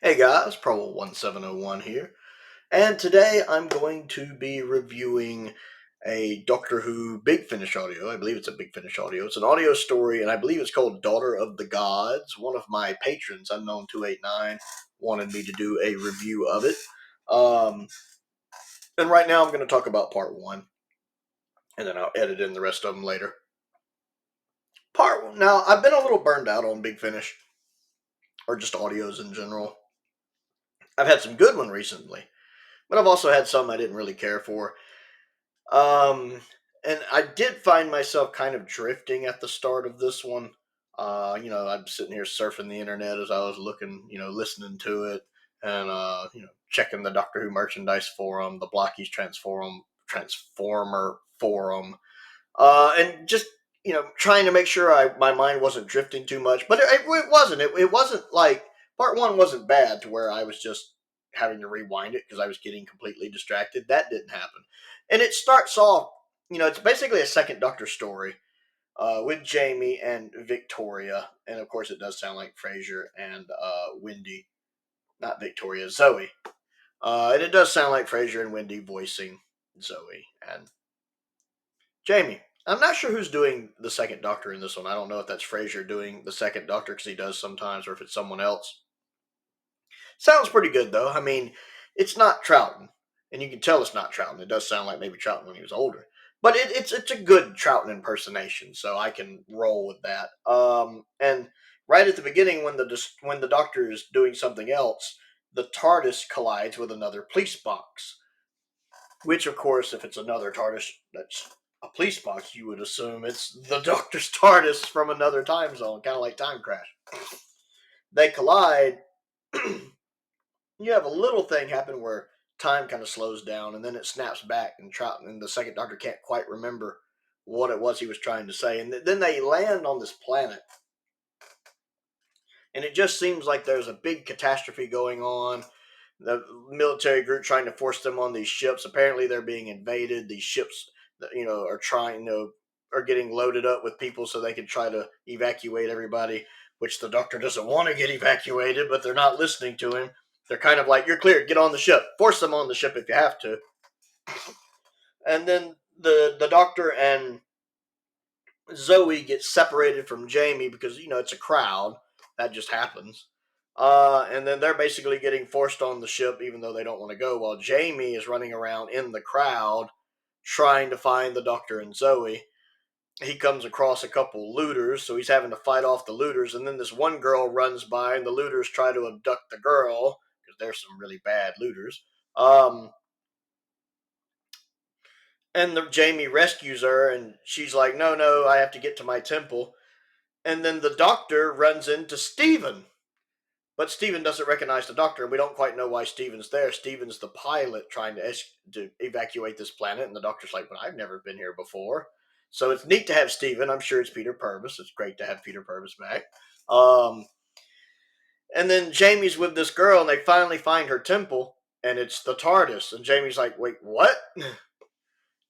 Hey guys, Prowl 1701 here, and today I'm going to be reviewing a Doctor Who Big Finish audio. I believe it's a Big Finish audio. It's an audio story, and I believe it's called Daughter of the Gods. One of my patrons, Unknown289, wanted me to do a review of it. And right now I'm going to talk about part one, and then I'll edit in the rest of them later. Now, I've been a little burned out on Big Finish, or just audios in general. I've had some good ones recently, but I've also had some I didn't really care for. And I did find myself kind of drifting at the start of this one. I'm sitting here surfing the internet as I was looking, listening to it, and checking the Doctor Who merchandise forum, the Blockies Transformer forum, and just trying to make sure my mind wasn't drifting too much. But it wasn't. It wasn't like part one wasn't bad to where I was just having to rewind it because I was getting completely distracted. That didn't happen. And it starts off, it's basically a second Doctor story with Jamie and Victoria. And of course, it does sound like Frasier and Wendy, not Victoria, Zoe. And it does sound like Frasier and Wendy voicing Zoe and Jamie. I'm not sure who's doing the second Doctor in this one. I don't know if that's Frasier doing the second Doctor because he does sometimes, or if it's someone else. Sounds pretty good though. I mean, it's not Troughton, and you can tell it's not Troughton. It does sound like maybe Troughton when he was older, but it's a good Troughton impersonation, so I can roll with that. And right at the beginning, when the Doctor is doing something else, the TARDIS collides with another police box, which of course, if it's another TARDIS that's a police box, you would assume it's the Doctor's TARDIS from another time zone, kind of like Time Crash. They collide. You have a little thing happen where time kind of slows down and then it snaps back, and the second Doctor can't quite remember what it was he was trying to say. And then they land on this planet, and it just seems like there's a big catastrophe going on. The military group trying to force them on these ships. Apparently, they're being invaded. These ships, are trying are getting loaded up with people so they can try to evacuate everybody. Which the Doctor doesn't want to get evacuated, but they're not listening to him. They're kind of like, "You're clear. Get on the ship. Force them on the ship if you have to." And then the Doctor and Zoe get separated from Jamie because it's a crowd. That just happens. And then they're basically getting forced on the ship even though they don't want to go, while Jamie is running around in the crowd trying to find the Doctor and Zoe. He comes across a couple looters, so he's having to fight off the looters, and then this one girl runs by, and the looters try to abduct the girl, because there's some really bad looters. And Jamie rescues her, and she's like, no, I have to get to my temple. And then the Doctor runs into Steven. But Steven doesn't recognize the Doctor, and we don't quite know why Steven's there. Steven's the pilot trying to evacuate this planet, and the Doctor's like, but I've never been here before. So it's neat to have Steven. I'm sure it's Peter Purvis. It's great to have Peter Purvis back. And then Jamie's with this girl, and they finally find her temple, and it's the TARDIS. And Jamie's like, wait, what?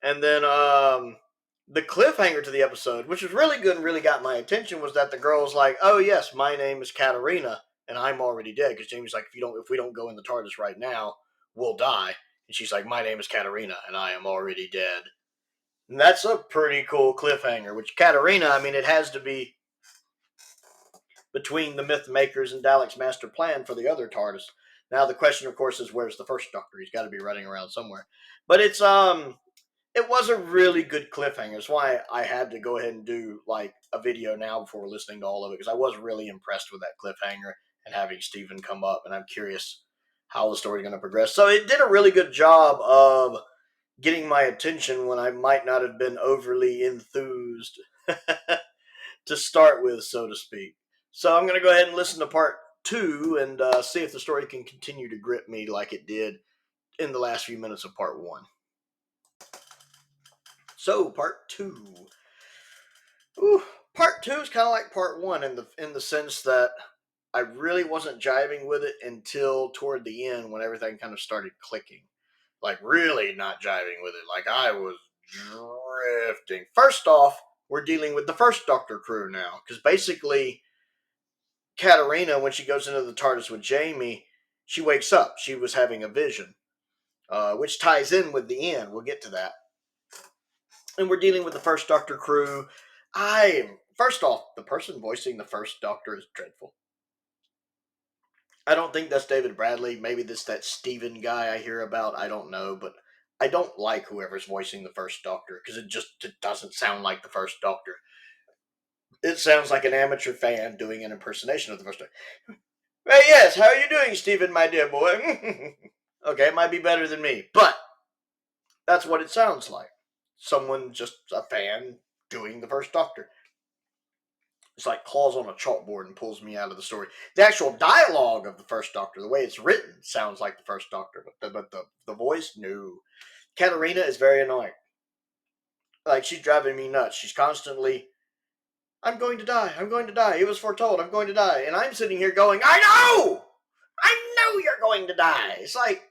And then the cliffhanger to the episode, which was really good and really got my attention, was that the girl was like, oh, yes, my name is Katarina, and I'm already dead. Because Jamie's like, if we don't go in the TARDIS right now, we'll die. And she's like, my name is Katarina, and I am already dead. And that's a pretty cool cliffhanger, which Katarina, I mean, it has to be between the myth makers and Dalek's master plan for the other TARDIS. Now, the question, of course, is where's the first Doctor? He's got to be running around somewhere. But it was a really good cliffhanger. That's why I had to go ahead and do like a video now before listening to all of it, because I was really impressed with that cliffhanger and having Steven come up, and I'm curious how the story's going to progress. So it did a really good job of getting my attention when I might not have been overly enthused to start with, so to speak. So I'm going to go ahead and listen to part two and see if the story can continue to grip me like it did in the last few minutes of part one. So part two. Part two is kind of like part one in the sense that I really wasn't jiving with it until toward the end when everything kind of started clicking. Like really not jiving with it. Like I was drifting. First off, we're dealing with the first Doctor crew now, because basically Katarina, when she goes into the TARDIS with Jamie, she wakes up. She was having a vision, which ties in with the end. We'll get to that. And we're dealing with the First Doctor crew. First off, the person voicing the First Doctor is dreadful. I don't think that's David Bradley. Maybe this that Steven guy I hear about. I don't know, but I don't like whoever's voicing the First Doctor because it doesn't sound like the First Doctor. It sounds like an amateur fan doing an impersonation of the First Doctor. Hey, yes, how are you doing, Steven, my dear boy? Okay, it might be better than me, but that's what it sounds like. Someone, just a fan, doing the First Doctor. It's like claws on a chalkboard and pulls me out of the story. The actual dialogue of the First Doctor, the way it's written, sounds like the First Doctor, but the voice, no. Katarina is very annoying. Like, she's driving me nuts. She's constantly, I'm going to die. I'm going to die. It was foretold. I'm going to die. And I'm sitting here going, I know! I know you're going to die. It's like,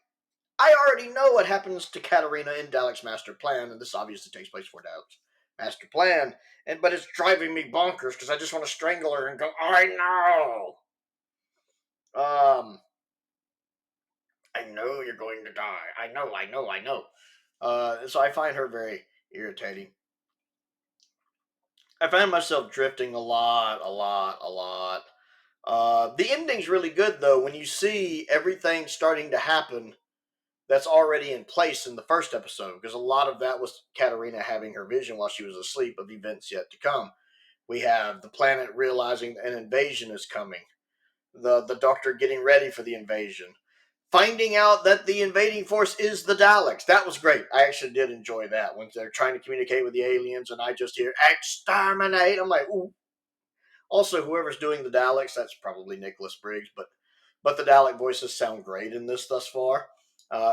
I already know what happens to Katarina in Dalek's master plan, and this obviously takes place before Dalek's master plan, but it's driving me bonkers because I just want to strangle her and go, I know! I know you're going to die. I know. So I find her very irritating. I find myself drifting a lot. The ending's really good, though, when you see everything starting to happen that's already in place in the first episode, because a lot of that was Katarina having her vision while she was asleep of events yet to come. We have the planet realizing an invasion is coming, the Doctor getting ready for the invasion, finding out that the invading force is the Daleks. That was great. I actually did enjoy that when they're trying to communicate with the aliens and I just hear exterminate. I'm like, ooh. Also, whoever's doing the Daleks, that's probably Nicholas Briggs, but the Dalek voices sound great in this thus far.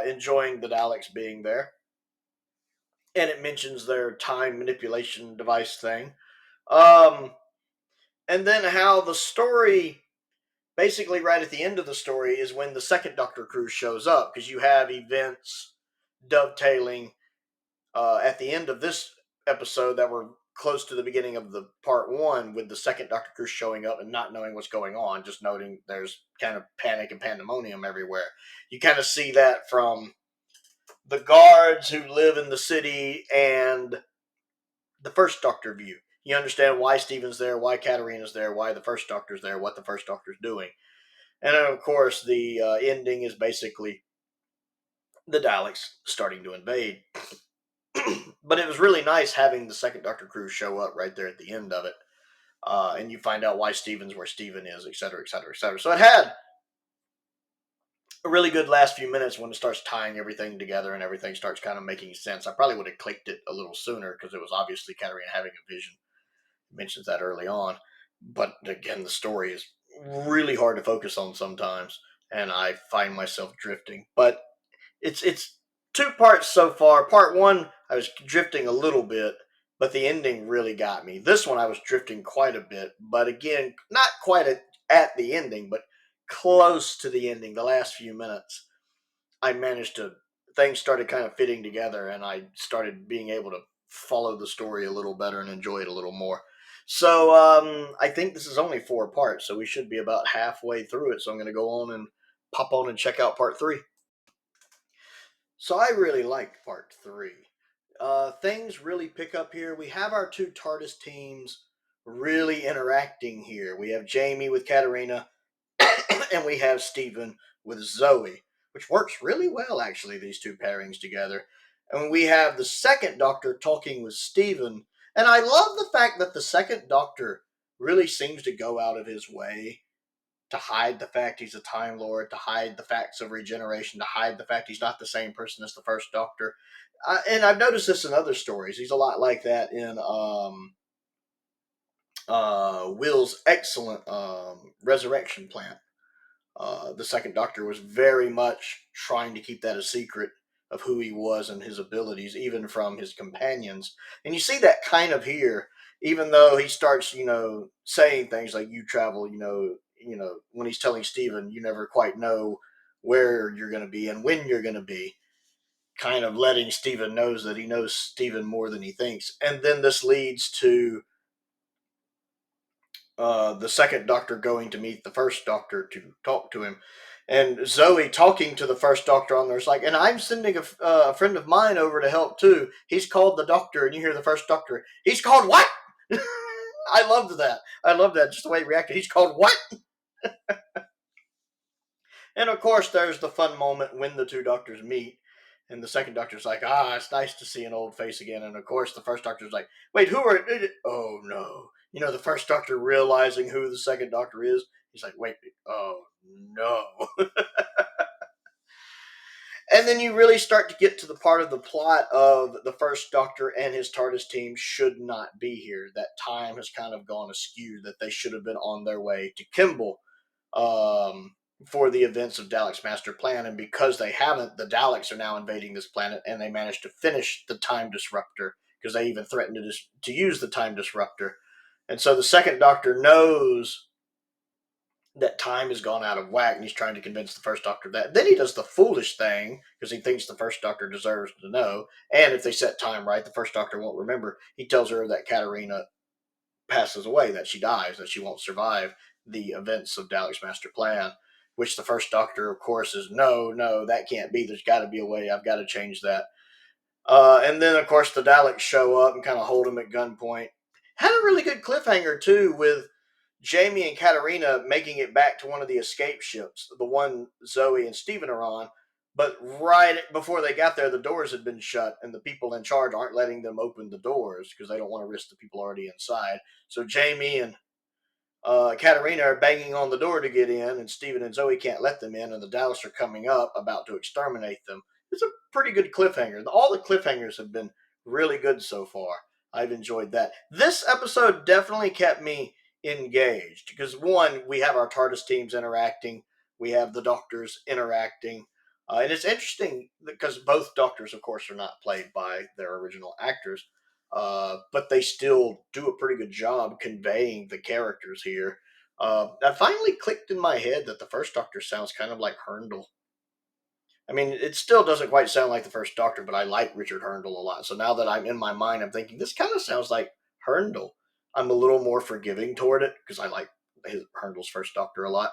Enjoying the Daleks being there. And it mentions their time manipulation device thing. And then how the story, basically right at the end of the story, is when the second Doctor crew shows up, because you have events dovetailing at the end of this episode that were close to the beginning of the part one, with the second Doctor crew showing up and not knowing what's going on, just noting there's kind of panic and pandemonium everywhere. You kind of see that from the guards who live in the city and the First Doctor view. You understand why Steven's there, why Katarina's there, why the First Doctor's there, what the First Doctor's doing. And then, of course, the ending is basically the Daleks starting to invade. But it was really nice having the second Doctor crew show up right there at the end of it. And you find out why Steven's where Steven is, etc., etc., etc. So it had a really good last few minutes when it starts tying everything together and everything starts kind of making sense. I probably would have clicked it a little sooner because it was obviously Katarina having a vision. It mentions that early on. But again, the story is really hard to focus on sometimes, and I find myself drifting. But it's two parts so far. Part one, I was drifting a little bit, but the ending really got me. This one, I was drifting quite a bit, but again, not quite at the ending, but close to the ending. The last few minutes, I managed to. Things started kind of fitting together, and I started being able to follow the story a little better and enjoy it a little more. So I think this is only 4 parts, so we should be about halfway through it. So I'm going to go on and pop on and check out part 3. So I really liked part 3. Things really pick up here. We have our 2 TARDIS teams really interacting here. We have Jamie with Katarina, and we have Steven with Zoe, which works really well, actually, these 2 pairings together. And we have the second Doctor talking with Steven. And I love the fact that the second Doctor really seems to go out of his way to hide the fact he's a Time Lord, to hide the facts of regeneration, to hide the fact he's not the same person as the first Doctor. And I've noticed this in other stories. He's a lot like that in Will's excellent Resurrection Plant. The second Doctor was very much trying to keep that a secret of who he was and his abilities, even from his companions. And you see that kind of here, even though he starts, saying things like "you travel," when he's telling Steven, you never quite know where you're going to be and when you're going to be, kind of letting Steven knows that he knows Steven more than he thinks. And then this leads to the second Doctor going to meet the first Doctor to talk to him. And Zoe talking to the first Doctor on there is like, and I'm sending a friend of mine over to help too. He's called the Doctor, and you hear the first Doctor. He's called what? I loved that. I loved that. Just the way he reacted. He's called what? And of course, there's the fun moment when the two Doctors meet. And the second Doctor's like, it's nice to see an old face again. And of course, the first Doctor's like, wait, who are. Oh, no. You know, the first Doctor realizing who the second Doctor is. He's like, wait, oh, no. And then you really start to get to the part of the plot of the first Doctor and his TARDIS team should not be here. That time has kind of gone askew, that they should have been on their way to Kimball for the events of Dalek's master plan. And because they haven't, the Daleks are now invading this planet, and they managed to finish the time disruptor, because they even threatened to use the time disruptor. And so the second Doctor knows that time has gone out of whack, and he's trying to convince the first Doctor of that. Then he does the foolish thing, because he thinks the first Doctor deserves to know, and if they set time right, the first Doctor won't remember. He tells her that Katarina passes away, that she dies, that she won't survive the events of Dalek's master plan, which the first Doctor, of course, is, no, that can't be. There's got to be a way. I've got to change that. And then, of course, the Daleks show up and kind of hold him at gunpoint. Had a really good cliffhanger, too, with Jamie and Katarina making it back to one of the escape ships, the one Zoe and Steven are on. But right before they got there, the doors had been shut, and the people in charge aren't letting them open the doors because they don't want to risk the people already inside. So Jamie and Katarina are banging on the door to get in, and Steven and Zoe can't let them in, and the Daleks are coming up about to exterminate them. It's a pretty good cliffhanger. All the cliffhangers have been really good so far. I've enjoyed that. This episode definitely kept me engaged because, one, we have our TARDIS teams interacting, we have the Doctors interacting, and it's interesting because both Doctors, of course, are not played by their original actors. But they still do a pretty good job conveying the characters here. I finally clicked in my head that the first Doctor sounds kind of like Herndl. I mean, it still doesn't quite sound like the first Doctor, but I like Richard Herndl a lot. So now that I'm in my mind, I'm thinking this kind of sounds like Herndl. I'm a little more forgiving toward it because I like Herndl's first Doctor a lot.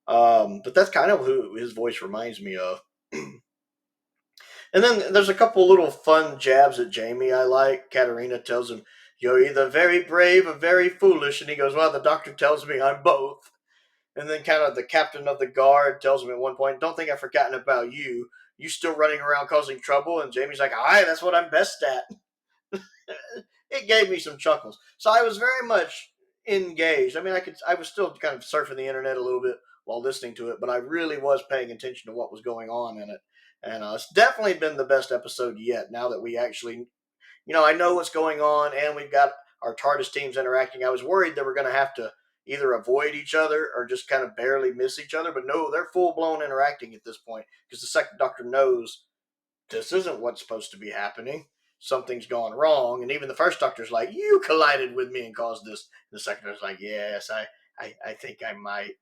But that's kind of who his voice reminds me of. And then there's a couple little fun jabs at Jamie I like. Katarina tells him, "You're either very brave or very foolish." And he goes, "Well, the Doctor tells me I'm both." And then kind of the captain of the guard tells him at one point, "Don't think I've forgotten about you. You still running around causing trouble?" And Jamie's like, "Aye, that's what I'm best at." It gave me some chuckles. So I was very much engaged. I mean, I was still kind of surfing the internet a little bit while listening to it, but I really was paying attention to what was going on in it. And it's definitely been the best episode yet. Now that we actually, I know what's going on, and we've got our TARDIS teams interacting. I was worried they were going to have to either avoid each other or just kind of barely miss each other, but no, they're full blown interacting at this point because the second Doctor knows this isn't what's supposed to be happening. Something's gone wrong. And even the first Doctor's like, "You collided with me and caused this." And the second Doctor's like, "Yes, I think I might."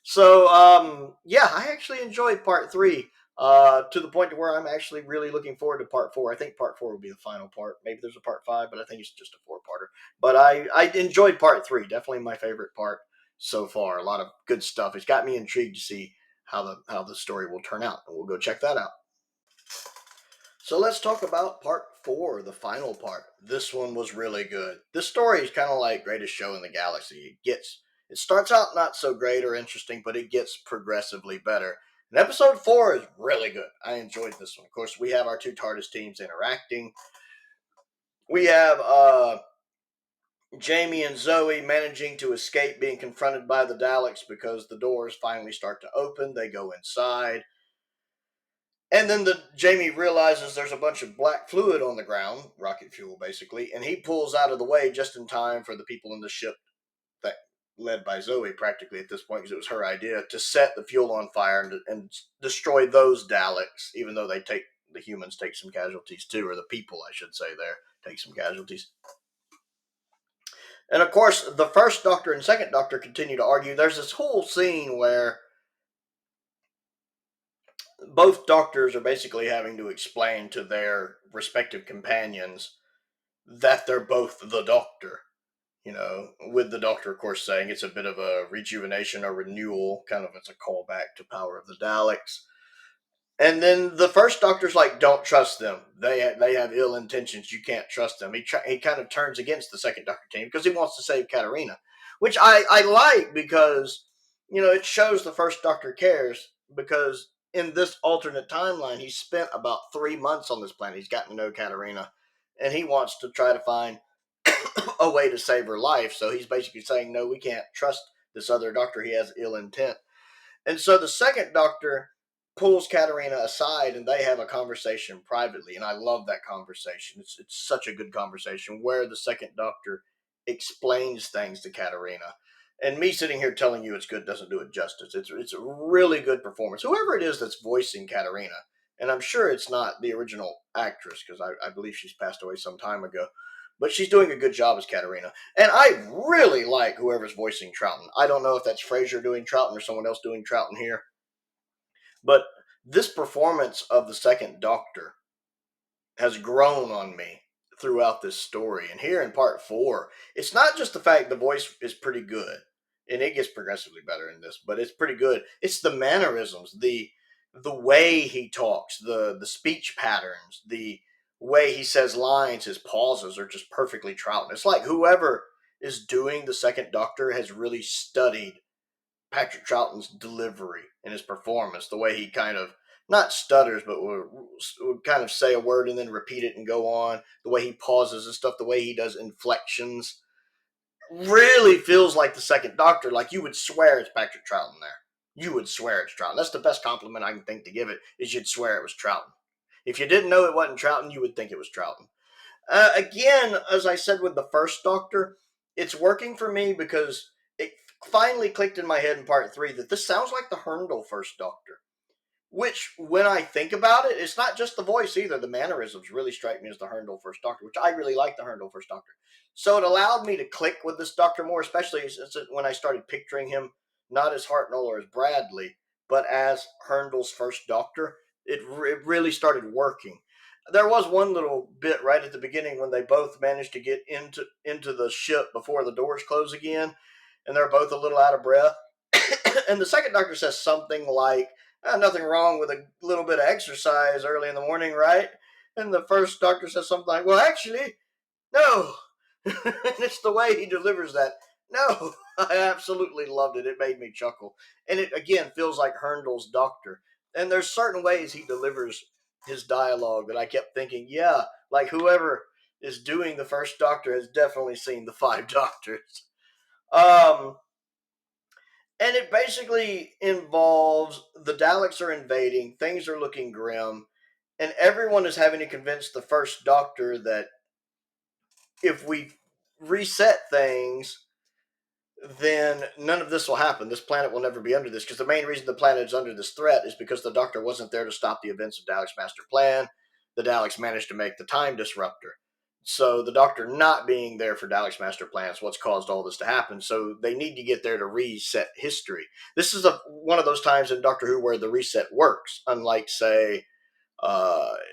So, yeah, I actually enjoyed part three to the point to where I'm actually really looking forward to part four. I think part four will be the final part. Maybe there's a part five, but I think it's just a four-parter. But I enjoyed part three. Definitely my favorite part so far. A lot of good stuff. It's got me intrigued to see how the story will turn out, and we'll go check that out. So let's talk about part four, the final part. This one was really good. This story is kind of like Greatest Show in the Galaxy. It starts out not so great or interesting, but it gets progressively better. And episode four is really good. I enjoyed this one. Of course, we have our two TARDIS teams interacting. We have Jamie and Zoe managing to escape being confronted by the Daleks because the doors finally start to open. They go inside. And then Jamie realizes there's a bunch of black fluid on the ground, rocket fuel basically, and he pulls out of the way just in time for the people in the ship that led by Zoe practically at this point because it was her idea to set the fuel on fire and destroy those Daleks, even though the humans take some casualties too, or the people I should say there take some casualties. And of course, the first Doctor and second Doctor continue to argue. There's this whole scene where both Doctors are basically having to explain to their respective companions that they're both the Doctor. with the Doctor, of course, saying it's a bit of a rejuvenation or renewal, kind of as a callback to Power of the Daleks. And then the first Doctor's like, "Don't trust them. They have ill intentions. You can't trust them." He kind of turns against the second Doctor team because he wants to save Katarina, which I like because it shows the first Doctor cares, because in this alternate timeline he spent about 3 months on this planet. He's gotten to know Katarina, and he wants to try to find a way to save her life. So he's basically saying, "No, we can't trust this other Doctor. He has ill intent." And so the second Doctor pulls Katarina aside and they have a conversation privately. And I love that conversation. It's such a good conversation where the second Doctor explains things to Katarina. And me sitting here telling you it's good doesn't do it justice. It's a really good performance. Whoever it is that's voicing Katarina, and I'm sure it's not the original actress because I believe she's passed away some time ago, but she's doing a good job as Katarina. And I really like whoever's voicing Troughton. I don't know if that's Fraser doing Troughton or someone else doing Troughton here, but this performance of the second Doctor has grown on me throughout this story. And here in part 4, it's not just the fact the voice is pretty good, and it gets progressively better in this, but it's pretty good. It's the mannerisms, the way he talks, the speech patterns, the way he says lines, his pauses are just perfectly Troughton. It's like whoever is doing the second Doctor has really studied Patrick Troughton's delivery and his performance, the way he kind of not stutters, but would kind of say a word and then repeat it and go on, the way he pauses and stuff, the way he does inflections, really feels like the second Doctor. Like you would swear it's Patrick Troughton there. You would swear it's Troughton. That's the best compliment I can think to give it, is you'd swear it was Troughton. If you didn't know it wasn't Troughton, you would think it was Troughton. Again, as I said with the first Doctor, it's working for me because it finally clicked in my head in part 3 that this sounds like the Herndl first Doctor. Which, when I think about it, it's not just the voice either. The mannerisms really strike me as the Herndl first Doctor, which I really like the Herndl first Doctor. So it allowed me to click with this Doctor more, especially when I started picturing him not as Hartnell or as Bradley, but as Herndl's first Doctor. It really started working. There was one little bit right at the beginning when they both managed to get into the ship before the doors close again, and they're both a little out of breath. And the second Doctor says something like, nothing wrong with a little bit of exercise early in the morning, right? And the first Doctor says something like, "Well, actually, no." And it's the way he delivers that. No, I absolutely loved it. It made me chuckle. And it, again, feels like Herndl's Doctor. And there's certain ways he delivers his dialogue that I kept thinking, yeah, like whoever is doing the first Doctor has definitely seen the 5 Doctors. Um, and it basically involves the Daleks are invading, things are looking grim, and everyone is having to convince the first Doctor that if we reset things, then none of this will happen. This planet will never be under this, because the main reason the planet is under this threat is because the Doctor wasn't there to stop the events of Dalek's master plan. The Daleks managed to make the time disruptor. So the Doctor not being there for Dalek's master plan is what's caused all this to happen. So they need to get there to reset history. This is one of those times in Doctor Who where the reset works, unlike, say,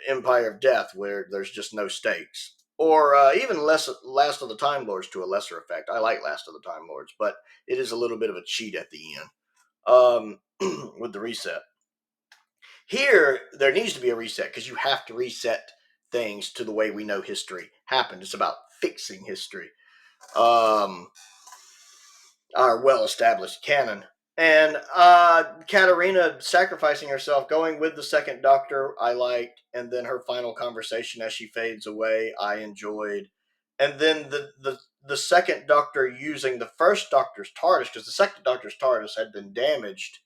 Empire of Death, where there's just no stakes. Or even Last of the Time Lords to a lesser effect. I like Last of the Time Lords, but it is a little bit of a cheat at the end with the reset. Here, there needs to be a reset because you have to reset things to the way we know history happened. It's about fixing history, our well-established canon. And Katarina sacrificing herself, going with the second Doctor, I liked. And then her final conversation as she fades away, I enjoyed. And then the second Doctor using the first Doctor's TARDIS, because the second Doctor's TARDIS had been damaged,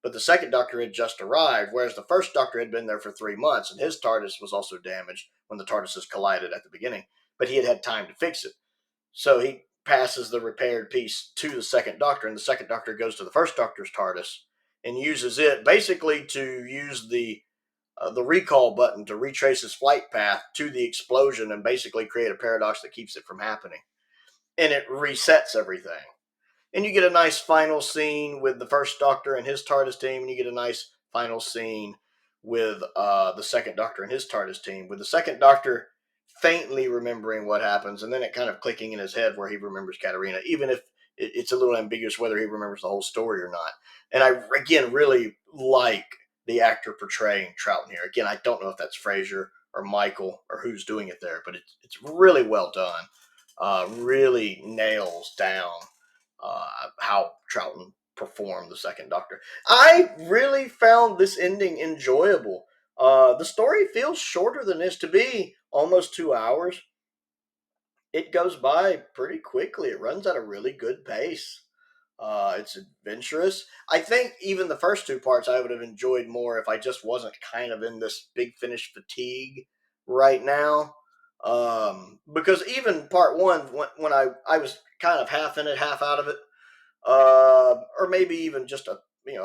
but the second Doctor had just arrived, whereas the first Doctor had been there for 3 months, and his TARDIS was also damaged when the TARDISes collided at the beginning. But he had had time to fix it. So he passes the repaired piece to the second Doctor, and the second Doctor goes to the first Doctor's TARDIS and uses it basically to use the recall button to retrace his flight path to the explosion and basically create a paradox that keeps it from happening. And it resets everything. And you get a nice final scene with the first Doctor and his TARDIS team, and you get a nice final scene with the second Doctor and his TARDIS team, with the second Doctor faintly remembering what happens, and then it kind of clicking in his head where he remembers Katarina, even if it's a little ambiguous whether he remembers the whole story or not. And I, again, really like the actor portraying Troughton here. Again, I don't know if that's Fraser or Michael or who's doing it there, but it's really well done. Really nails down how Troughton performed the second Doctor. I really found this ending enjoyable. The story feels shorter than this to be almost 2 hours. It goes by pretty quickly. It runs at a really good pace. It's adventurous. I think even the first two parts I would have enjoyed more if I just wasn't kind of in this Big Finish fatigue right now. Because even part one, when I was kind of half in it, half out of it, or maybe even just a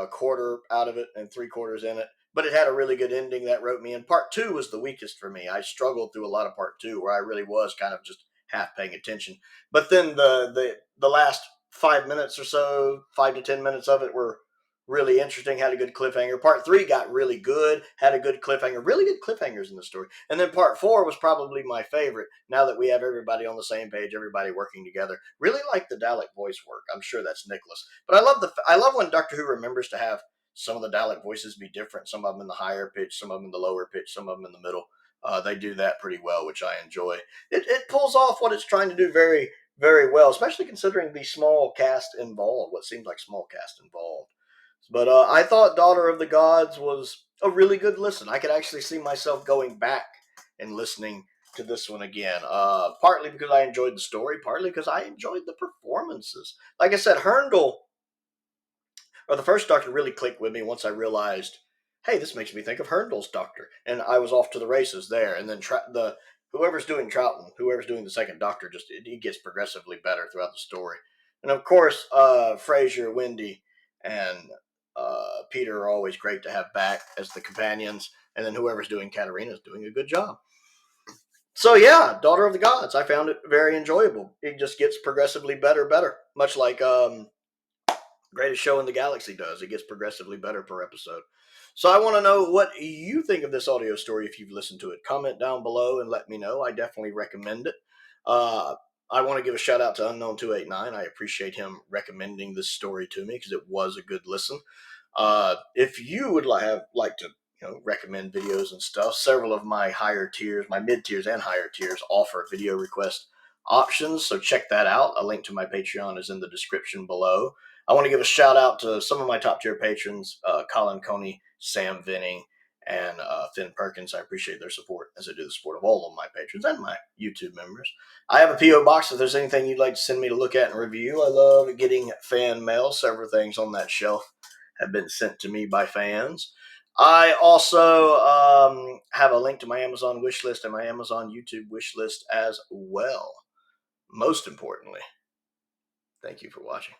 quarter out of it and 3/4 in it. But it had a really good ending that wrote me in. Part two was the weakest for me. I struggled through a lot of part two where I really was kind of just half paying attention. But then the last 5 minutes or so, 5 to 10 minutes of it were really interesting, had a good cliffhanger. Part three got really good, had a good cliffhanger, really good cliffhangers in the story. And then part four was probably my favorite. Now that we have everybody on the same page, everybody working together, really like the Dalek voice work. I'm sure that's Nicholas, but I love when Doctor Who remembers to have some of the Dalek voices be different. Some of them in the higher pitch, some of them in the lower pitch, some of them in the middle. They do that pretty well, which I enjoy. It pulls off what it's trying to do very, very well, especially considering the small cast involved, what seems like small cast involved. But I thought Daughter of the Gods was a really good listen. I could actually see myself going back and listening to this one again. Partly because I enjoyed the story, partly because I enjoyed the performances. Like I said, Herndl, or the first Doctor, really clicked with me once I realized, hey, this makes me think of Herndl's Doctor. And I was off to the races there. And then whoever's doing Troughton, whoever's doing the second Doctor, he gets progressively better throughout the story. And of course, Fraser, Wendy, and Peter are always great to have back as the companions. And then whoever's doing Katarina is doing a good job. So yeah, Daughter of the Gods. I found it very enjoyable. It just gets progressively better, much like Greatest Show in the Galaxy does. It gets progressively better per episode. So I want to know what you think of this audio story if you've listened to it. Comment down below and let me know. I definitely recommend it. I want to give a shout out to Unknown289. I appreciate him recommending this story to me because it was a good listen. If you would like to recommend videos and stuff, several of my higher tiers, my mid tiers and higher tiers, offer video request options. So check that out. A link to my Patreon is in the description below. I want to give a shout out to some of my top tier patrons, Colin Coney, Sam Venning, and Finn Perkins. I appreciate their support, as I do the support of all of my patrons and my YouTube members. I have a P.O. box if there's anything you'd like to send me to look at and review. I love getting fan mail. Several things on that shelf have been sent to me by fans. I also have a link to my Amazon wish list and my Amazon YouTube wish list as well. Most importantly, thank you for watching.